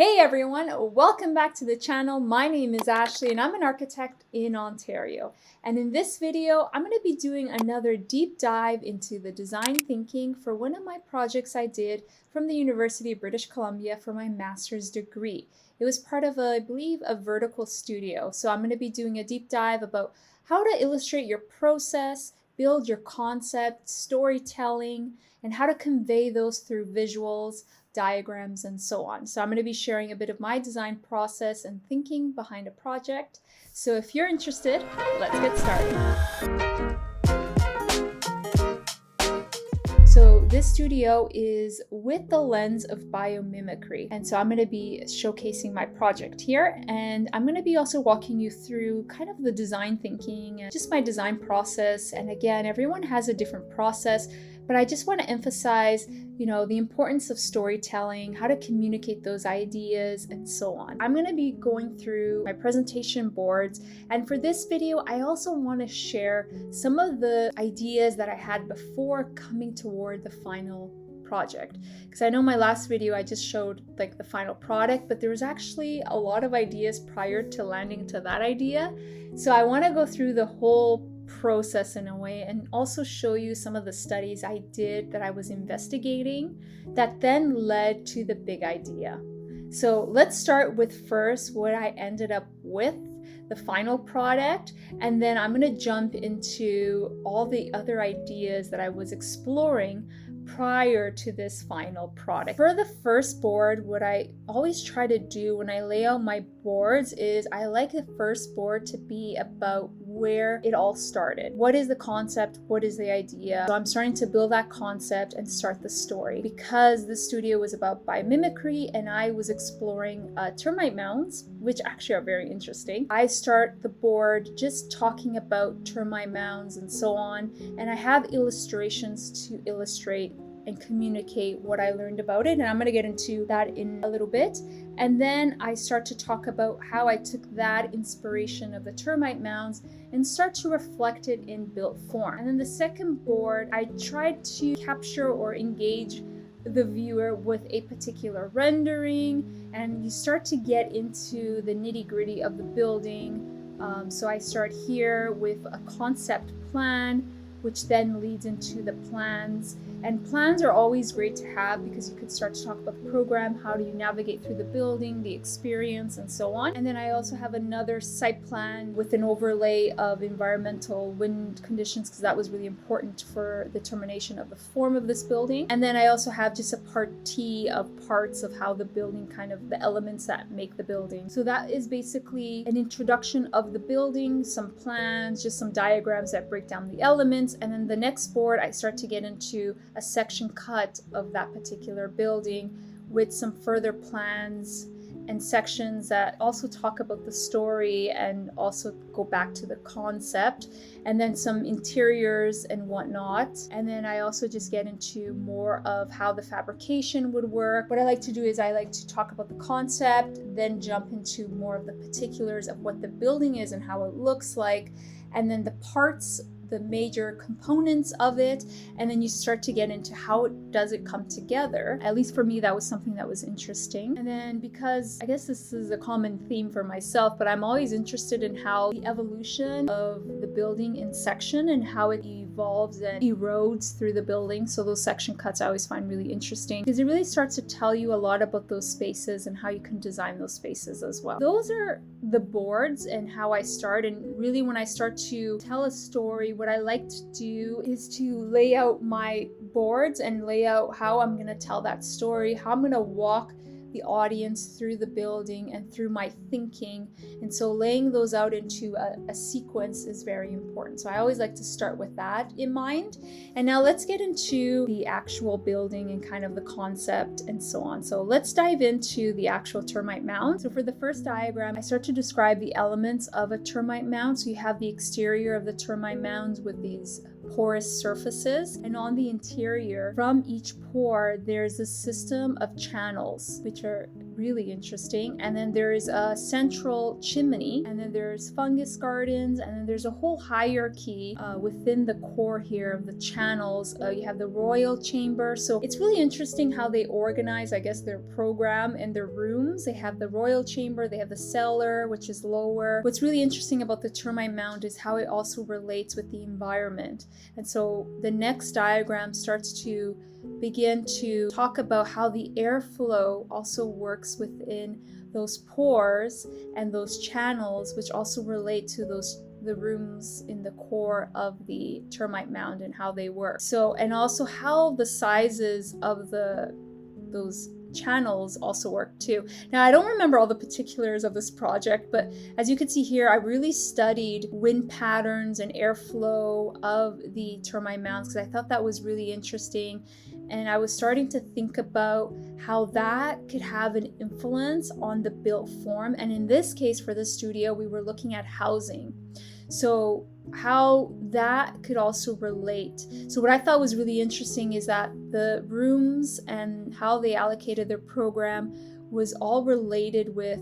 Hey everyone, welcome back to the channel. My name is Ashley and I'm an architect in Ontario. And in this video, I'm going to be doing another deep dive into the design thinking for one of my projects I did from the University of British Columbia for my master's degree. It was part of, I believe, a vertical studio. So I'm going to be doing a deep dive about how to illustrate your process, build your concept, storytelling, and how to convey those through visuals, diagrams, and so on. So I'm going to be sharing a bit of my design process and thinking behind a project. So if you're interested, let's get started. So this studio is with the lens of biomimicry. And so I'm going to be showcasing my project here. And I'm going to be also walking you through kind of the design thinking and just my design process. And again, everyone has a different process, but I just want to emphasize, the importance of storytelling, how to communicate those ideas, and so on. I'm going to be going through my presentation boards, and for this video, I also want to share some of the ideas that I had before coming toward the final project. Because I know my last video I just showed like the final product, but there was actually a lot of ideas prior to landing to that idea. So I want to go through the whole process in a way and also show you some of the studies I did that I was investigating that then led to the big idea. So let's start with first what I ended up with, the final product, and then I'm going to jump into all the other ideas that I was exploring prior to this final product. For the first board, what I always try to do when I lay out my boards is I like the first board to be about where it all started. What is the concept? What is the idea? So I'm starting to build that concept and start the story. Because the studio was about biomimicry and I was exploring termite mounds, which actually are very interesting. I start the board just talking about termite mounds and so on, and I have illustrations to illustrate and communicate what I learned about it, and I'm going to get into that in a little bit. And then I start to talk about how I took that inspiration of the termite mounds and start to reflect it in built form. And then the second board, I tried to capture or engage the viewer with a particular rendering, and you start to get into the nitty-gritty of the building. So I start here with a concept plan, which then leads into the plans. And plans are always great to have because you could start to talk about the program, how do you navigate through the building, the experience, and so on. And then I also have another site plan with an overlay of environmental wind conditions, because that was really important for the determination of the form of this building. And then I also have just a part T of parts of how the building, kind of the elements that make the building. So that is basically an introduction of the building, some plans, just some diagrams that break down the elements. And then the next board, I start to get into a section cut of that particular building with some further plans and sections that also talk about the story and also go back to the concept, and then some interiors and whatnot. And then I also just get into more of how the fabrication would work. What I like to do is I like to talk about the concept, then jump into more of the particulars of what the building is and how it looks like, and then the parts, the major components of it, and then you start to get into how does it come together. At least for me, that was something that was interesting. And then, because I guess this is a common theme for myself, but I'm always interested in how the evolution of the building in section and how it evolves and erodes through the building. So those section cuts I always find really interesting because it really starts to tell you a lot about those spaces and how you can design those spaces as well. Those are the boards and how I start. And really, when I start to tell a story, what I like to do is to lay out my boards and lay out how I'm going to tell that story, how I'm going to walk the audience through the building and through my thinking. And so laying those out into a sequence is very important. So I always like to start with that in mind. And now let's get into the actual building and kind of the concept and so on. So let's dive into the actual termite mound. So for the first diagram, I start to describe the elements of a termite mound. So you have the exterior of the termite mounds with these porous surfaces, and on the interior from each pore there's a system of channels which are really interesting. And then there is a central chimney, and then there's fungus gardens, and then there's a whole hierarchy within the core here of the channels. You have the royal chamber. So it's really interesting how they organize, I guess, their program and their rooms. They have the royal chamber, they have the cellar, which is lower. What's really interesting about the termite mound is how it also relates with the environment. And so the next diagram starts to begin to talk about how the airflow also works within those pores and those channels, which also relate to the rooms in the core of the termite mound and how they work. So, and also how the sizes of those channels also work too. Now, I don't remember all the particulars of this project, but as you can see here, I really studied wind patterns and airflow of the termite mounds because I thought that was really interesting. And I was starting to think about how that could have an influence on the built form. And in this case, for the studio, we were looking at housing. So how that could also relate. So what I thought was really interesting is that the rooms and how they allocated their program was all related with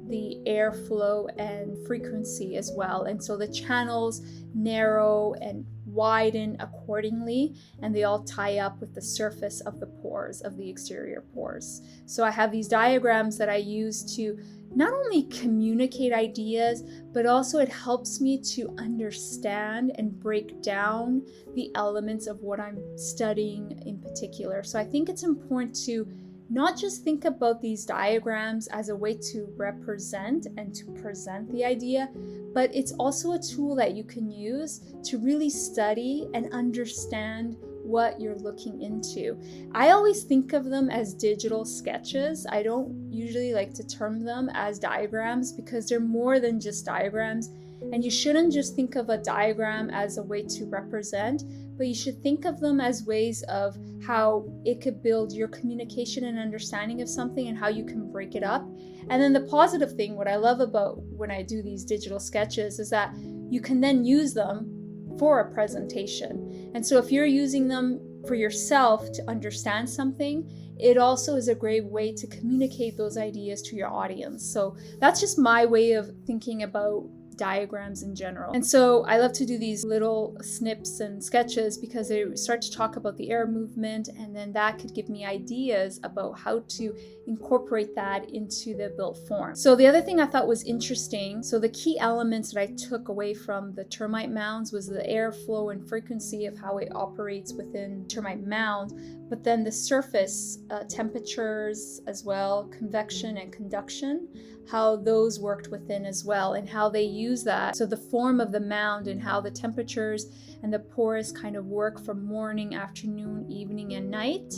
the airflow and frequency as well. And so the channels narrow and widen accordingly, and they all tie up with the surface of the pores, of the exterior pores. So I have these diagrams that I use to not only communicate ideas, but also it helps me to understand and break down the elements of what I'm studying in particular. So I think it's important to not just think about these diagrams as a way to represent and to present the idea, but it's also a tool that you can use to really study and understand what you're looking into. I always think of them as digital sketches. I don't usually like to term them as diagrams because they're more than just diagrams. And you shouldn't just think of a diagram as a way to represent, but you should think of them as ways of how it could build your communication and understanding of something and how you can break it up. And then the positive thing, what I love about when I do these digital sketches is that you can then use them for a presentation. And so if you're using them for yourself to understand something, it also is a great way to communicate those ideas to your audience. So that's just my way of thinking about diagrams in general. And so I love to do these little snips and sketches because they start to talk about the air movement, and then that could give me ideas about how to incorporate that into the built form. So the other thing I thought was interesting, so the key elements that I took away from the termite mounds was the airflow and frequency of how it operates within termite mounds, but then the surface temperatures as well, convection and conduction, how those worked within as well, and how they use that. So the form of the mound and how the temperatures and the pores kind of work from morning, afternoon, evening, and night.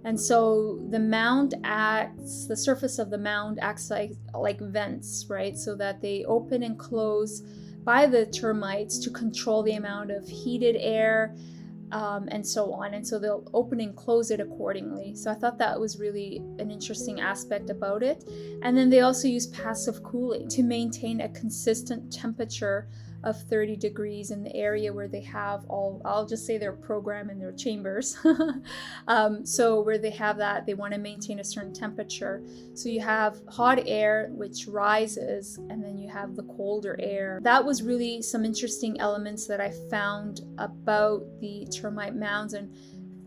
And so the surface of the mound acts like vents, right? So that they open and close by the termites to control the amount of heated air, and so on. And so they'll open and close it accordingly. So I thought that was really an interesting aspect about it. And then they also use passive cooling to maintain a consistent temperature of 30 degrees in the area where they have I'll just say their program in their chambers. So where they have that, they want to maintain a certain temperature. So you have hot air, which rises, and then you have the colder air. That was really some interesting elements that I found about the termite mounds. And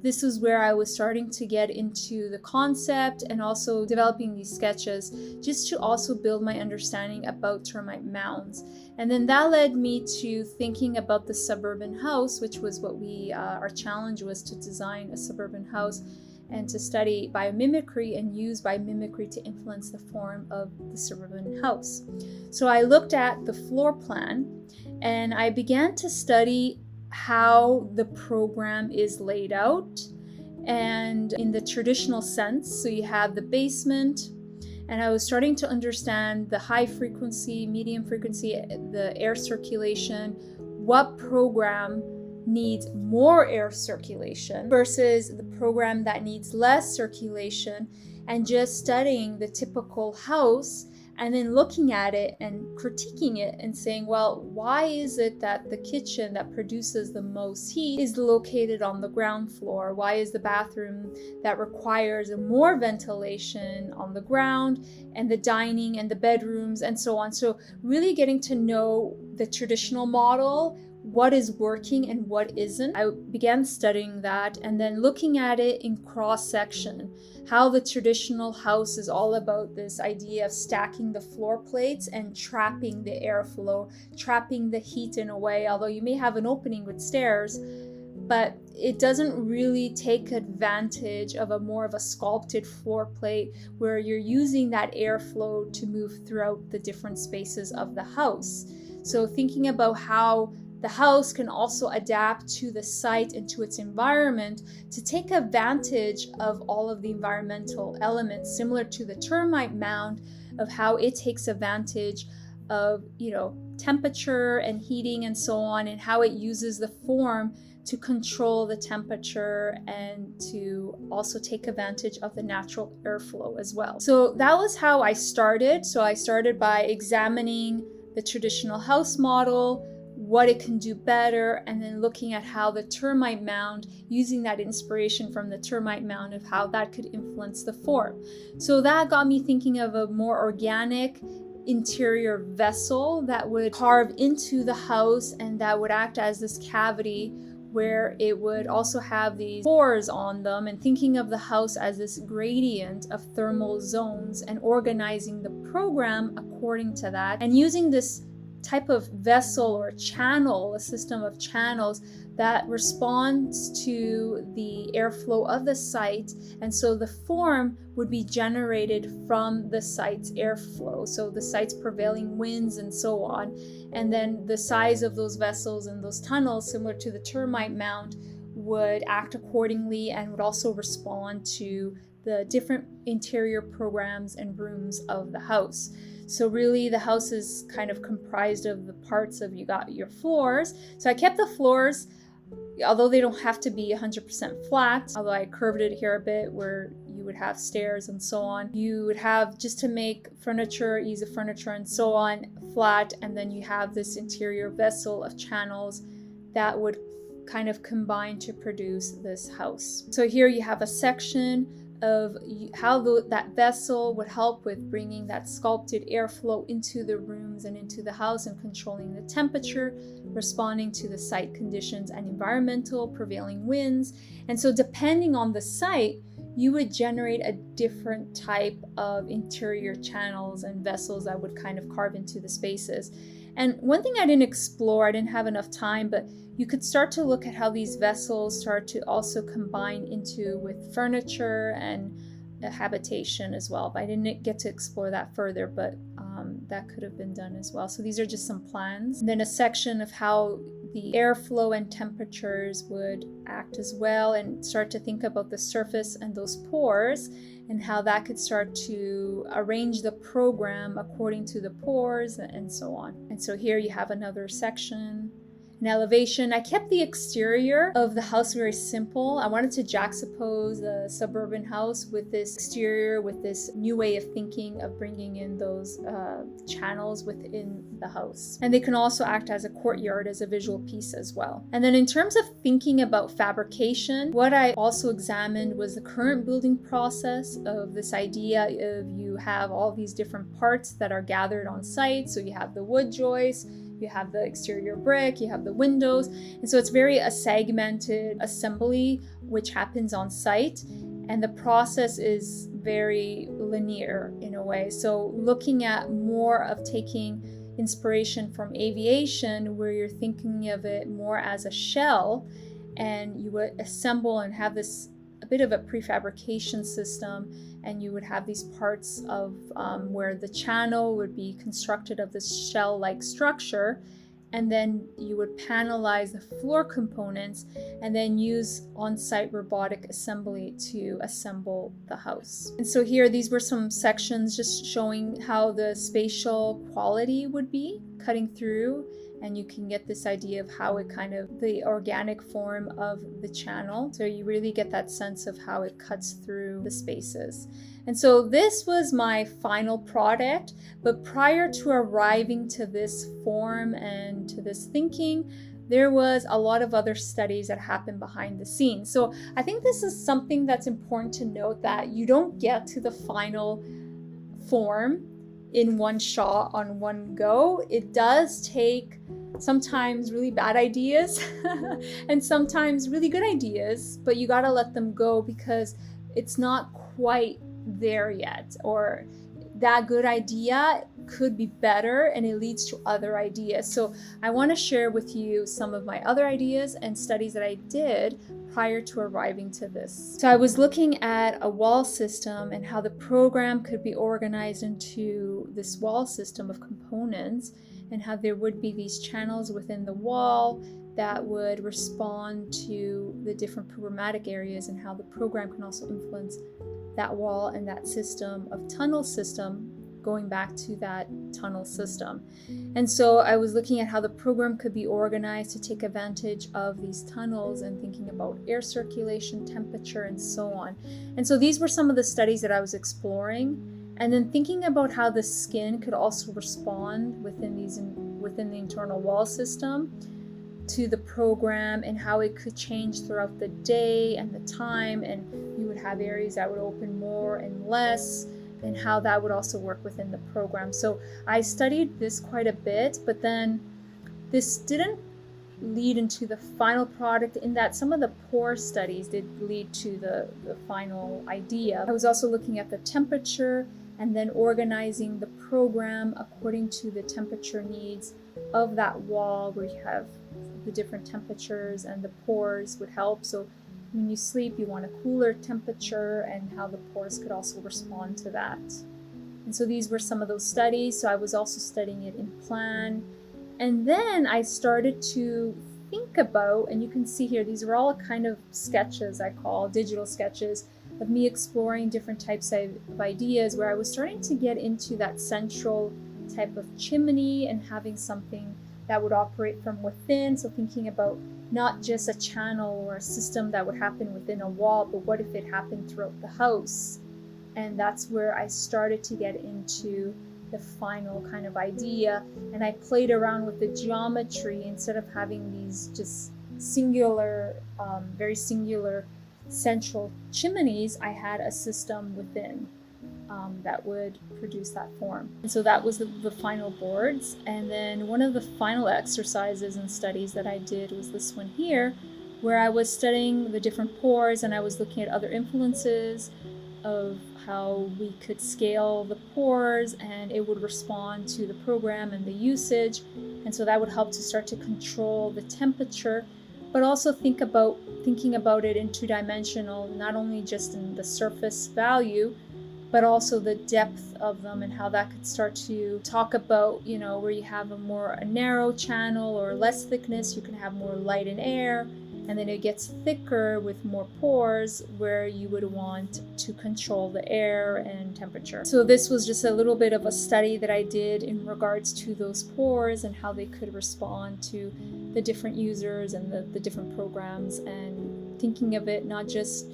this is where I was starting to get into the concept and also developing these sketches just to also build my understanding about termite mounds. And then that led me to thinking about the suburban house, which was what our challenge was to design a suburban house and to study biomimicry and use biomimicry to influence the form of the suburban house. So I looked at the floor plan and I began to study how the program is laid out and in the traditional sense. So you have the basement, and I was starting to understand the high frequency, medium frequency, the air circulation, what program needs more air circulation versus the program that needs less circulation, and just studying the typical house and then looking at it and critiquing it and saying, well, why is it that the kitchen that produces the most heat is located on the ground floor? Why is the bathroom that requires more ventilation on the ground, and the dining and the bedrooms and so on? So really getting to know the traditional model, what is working and what isn't. I began studying that and then looking at it in cross-section, how the traditional house is all about this idea of stacking the floor plates and trapping the airflow, trapping the heat in a way, although you may have an opening with stairs, but it doesn't really take advantage of a more of a sculpted floor plate where you're using that airflow to move throughout the different spaces of the house. So thinking about how the house can also adapt to the site and to its environment to take advantage of all of the environmental elements, similar to the termite mound, of how it takes advantage of, temperature and heating and so on, and how it uses the form to control the temperature and to also take advantage of the natural airflow as well. So that was how I started. So I started by examining the traditional house model, what it can do better, and then looking at how the termite mound, using that inspiration from the termite mound, of how that could influence the form. So that got me thinking of a more organic interior vessel that would carve into the house and that would act as this cavity where it would also have these pores on them, and thinking of the house as this gradient of thermal zones and organizing the program according to that, and using this type of vessel or channel, a system of channels that responds to the airflow of the site. And so the form would be generated from the site's airflow, so the site's prevailing winds and so on. And then the size of those vessels and those tunnels, similar to the termite mound, would act accordingly and would also respond to the different interior programs and rooms of the house. So really the house is kind of comprised of the parts of, you got your floors. So I kept the floors, although they don't have to be 100% flat, although I curved it here a bit where you would have stairs and so on. You would have, just to make furniture, ease of furniture and so on, flat, and then you have this interior vessel of channels that would kind of combine to produce this house. So here you have a section of how that vessel would help with bringing that sculpted airflow into the rooms and into the house and controlling the temperature, responding to the site conditions and environmental prevailing winds. And so depending on the site, you would generate a different type of interior channels and vessels that would kind of carve into the spaces. And one thing I didn't explore, I didn't have enough time, but you could start to look at how these vessels start to also combine into with furniture and habitation as well. But I didn't get to explore that further, but that could have been done as well. So these are just some plans. And then a section of how the airflow and temperatures would act as well, and start to think about the surface and those pores and how that could start to arrange the program according to the pores and so on. And so here you have another section. An elevation. I kept the exterior of the house very simple. I wanted to juxtapose the suburban house with this exterior, with this new way of thinking of bringing in those channels within the house. And they can also act as a courtyard, as a visual piece as well. And then in terms of thinking about fabrication, what I also examined was the current building process of this idea of you have all these different parts that are gathered on site. So you have the wood joists, you have the exterior brick, you have the windows. And so it's very a segmented assembly which happens on site. And the process is very linear in a way. So looking at more of taking inspiration from aviation, where you're thinking of it more as a shell, and you would assemble and have this a bit of a prefabrication system, and you would have these parts of where the channel would be constructed of this shell-like structure, and then you would panelize the floor components and then use on-site robotic assembly to assemble the house. And so here, these were some sections just showing how the spatial quality would be cutting through, and you can get this idea of how it kind of, the organic form of the channel. So you really get that sense of how it cuts through the spaces. And so this was my final product, but prior to arriving to this form and to this thinking, there was a lot of other studies that happened behind the scenes. So I think this is something that's important to note, that you don't get to the final form in one shot on one go. It does take sometimes really bad ideas and sometimes really good ideas, but you got to let them go because it's not quite there yet, or that good idea could be better and it leads to other ideas. So I want to share with you some of my other ideas and studies that I did prior to arriving to this. So I was looking at a wall system and how the program could be organized into this wall system of components, and how there would be these channels within the wall that would respond to the different programmatic areas, and how the program can also influence that wall and that system of tunnel system, going back to that tunnel system. And so I was looking at how the program could be organized to take advantage of these tunnels, and thinking about air circulation, temperature, and so on. And so these were some of the studies that I was exploring. And then thinking about how the skin could also respond within the internal wall system to the program, and how it could change throughout the day and the time, and you would have areas that would open more and less, and how that would also work within the program. So I studied this quite a bit, but then this didn't lead into the final product, in that some of the pore studies did lead to the final idea. I was also looking at the temperature, and then organizing the program according to the temperature needs of that wall, where you have the different temperatures, and the pores would help. So when you sleep, you want a cooler temperature, and how the pores could also respond to that. And so these were some of those studies. So I was also studying it in plan. And then I started to think about, and you can see here, these are all kind of sketches, I call digital sketches, of me exploring different types of ideas, where I was starting to get into that central type of chimney, and having something that would operate from within. So thinking about not just a channel or a system that would happen within a wall, but what if it happened throughout the house? And that's where I started to get into the final kind of idea. And I played around with the geometry. Instead of having these just singular, very singular central chimneys, I had a system within that would produce that form. And so that was the final boards. And then one of the final exercises and studies that I did was this one here, where I was studying the different pores, and I was looking at other influences of how we could scale the pores, and it would respond to the program and the usage. And so that would help to start to control the temperature, but also thinking about it in two-dimensional, not only just in the surface value, but also the depth of them, and how that could start to talk about, where you have a narrow channel or less thickness, you can have more light and air, and then it gets thicker with more pores, where you would want to control the air and temperature. So this was just a little bit of a study that I did in regards to those pores, and how they could respond to the different users and the different programs, and thinking of it not just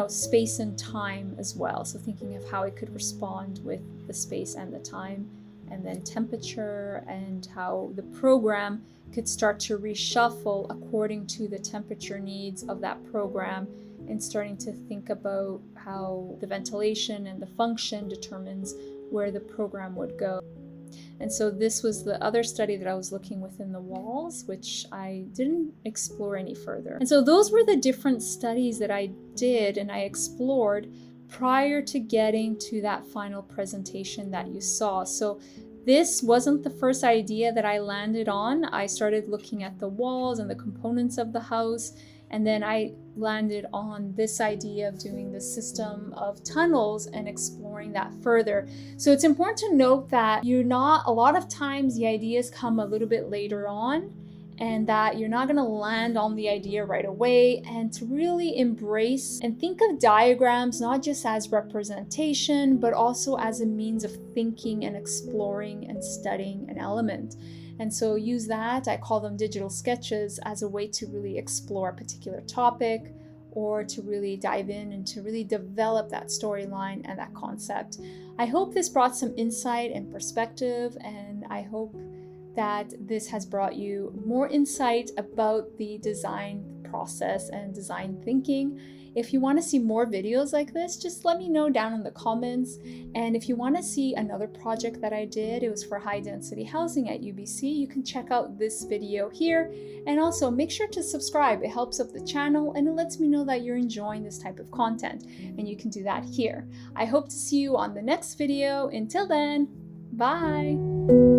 space and time as well. So thinking of how it could respond with the space and the time, and then temperature, and how the program could start to reshuffle according to the temperature needs of that program, and starting to think about how the ventilation and the function determines where the program would go. And so this was the other study that I was looking within the walls, which I didn't explore any further. And so those were the different studies that I did and I explored prior to getting to that final presentation that you saw. So this wasn't the first idea that I landed on. I started looking at the walls and the components of the house, and then I landed on this idea of doing the system of tunnels and exploring that further. So it's important to note that a lot of times the ideas come a little bit later on, and that you're not going to land on the idea right away, and to really embrace and think of diagrams not just as representation, but also as a means of thinking and exploring and studying an element. And so use that, I call them digital sketches, as a way to really explore a particular topic, or to really dive in and to really develop that storyline and that concept. I hope this brought some insight and perspective, and I hope that this has brought you more insight about the design process and design thinking. If you want to see more videos like this, just let me know down in the comments. And if you want to see another project that I did, it was for high density housing at UBC, you can check out this video here. And also make sure to subscribe. It helps up the channel and it lets me know that you're enjoying this type of content. And you can do that here. I hope to see you on the next video. Until then, bye!